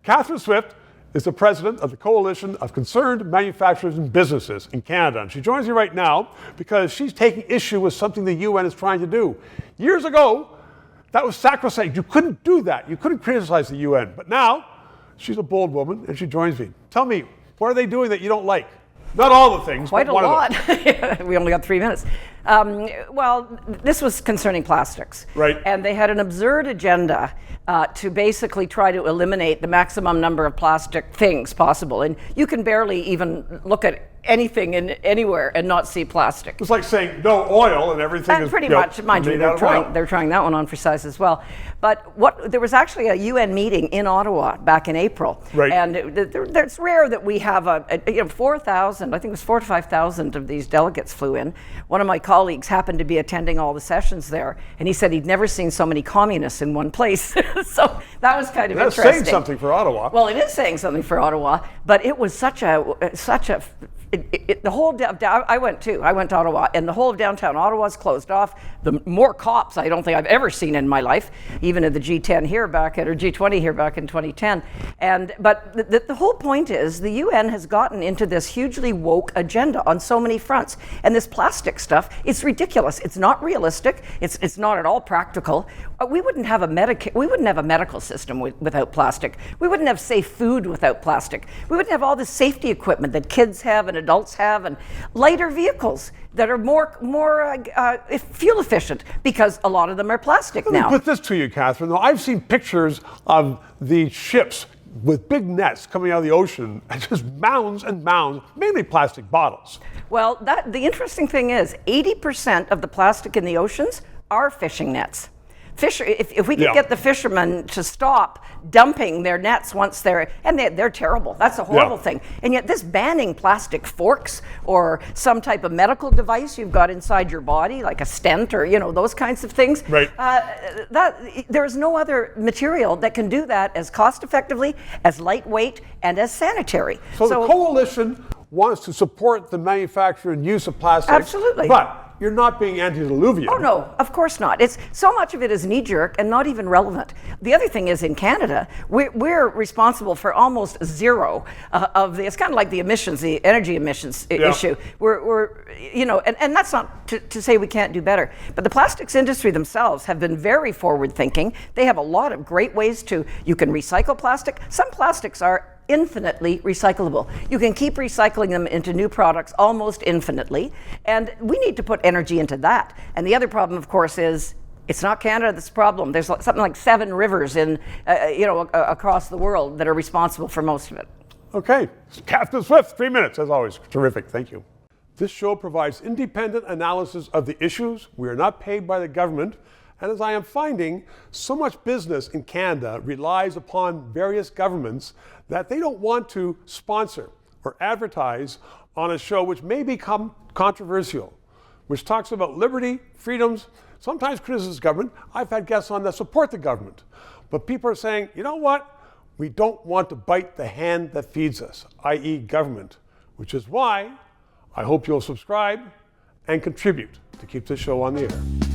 Catherine Swift is the president of the Coalition of Concerned Manufacturers and Businesses in Canada. And she joins me right now because she's taking issue with something the UN is trying to do. Years ago, that was sacrosanct. You couldn't do that. You couldn't criticize the UN. But now, she's a bold woman and she joins me. Tell me, what are they doing that you don't like? Not all the things, Quite but one a lot. of them. We only got 3 minutes. Well, this was concerning plastics. Right. And they had an absurd agenda to basically try to eliminate the maximum number of plastic things possible. And you can barely even look at anything in anywhere and not see plastic. It's like saying no oil and everything is pretty much, mind you, they're trying that one on for size as well. But there was actually a UN meeting in Ottawa back in April, right. And it's rare that we have 4,000. I think it was 4,000 to 5,000 of these delegates flew in. One of my colleagues happened to be attending all the sessions there, and he said he'd never seen so many communists in one place. So that was kind of interesting. That's saying something for Ottawa. Well, it is saying something for Ottawa, but it was such a. The whole I went to Ottawa, and the whole of downtown Ottawa's closed off. The more cops I don't think I've ever seen in my life, even at the G20 here back in 2010. But the whole point is the UN has gotten into this hugely woke agenda on so many fronts, and this plastic stuff, it's ridiculous. It's not realistic. It's not at all practical. We wouldn't have a medical system without plastic. We wouldn't have safe food without plastic. We wouldn't have all the safety equipment that kids have and adults have, and lighter vehicles that are more fuel efficient, because a lot of them are plastic now. Let me put this to you, Catherine. Though I've seen pictures of the ships with big nets coming out of the ocean, and just mounds and mounds, mainly plastic bottles. Well, the interesting thing is 80% of the plastic in the oceans are fishing nets. If we could get the fishermen to stop dumping their nets once they're terrible. That's a horrible thing. And yet this banning plastic forks or some type of medical device you've got inside your body, like a stent or those kinds of things. Right. There is no other material that can do that as cost effectively, as lightweight, and as sanitary. So the coalition wants to support the manufacture and use of plastics. Absolutely. But you're not being antediluvian. Oh no, of course not. It's so much of it is knee-jerk and not even relevant. The other thing is, in Canada, we're responsible for almost zero of the. It's kind of like the emissions, the energy emissions issue. And that's not to say we can't do better. But the plastics industry themselves have been very forward-thinking. They have a lot of great ways you can recycle plastic. Some plastics are infinitely recyclable. You can keep recycling them into new products almost infinitely, and we need to put energy into that. And the other problem, of course, is it's not Canada that's the problem. There's something like 7 rivers across the world that are responsible for most of it. Okay, Catherine Swift, 3 minutes, as always. Terrific, thank you. This show provides independent analysis of the issues. We are not paid by the government. And as I am finding, so much business in Canada relies upon various governments that they don't want to sponsor or advertise on a show which may become controversial, which talks about liberty, freedoms, sometimes criticizes government. I've had guests on that support the government. But people are saying, you know what? We don't want to bite the hand that feeds us, i.e. government, which is why I hope you'll subscribe and contribute to keep this show on the air.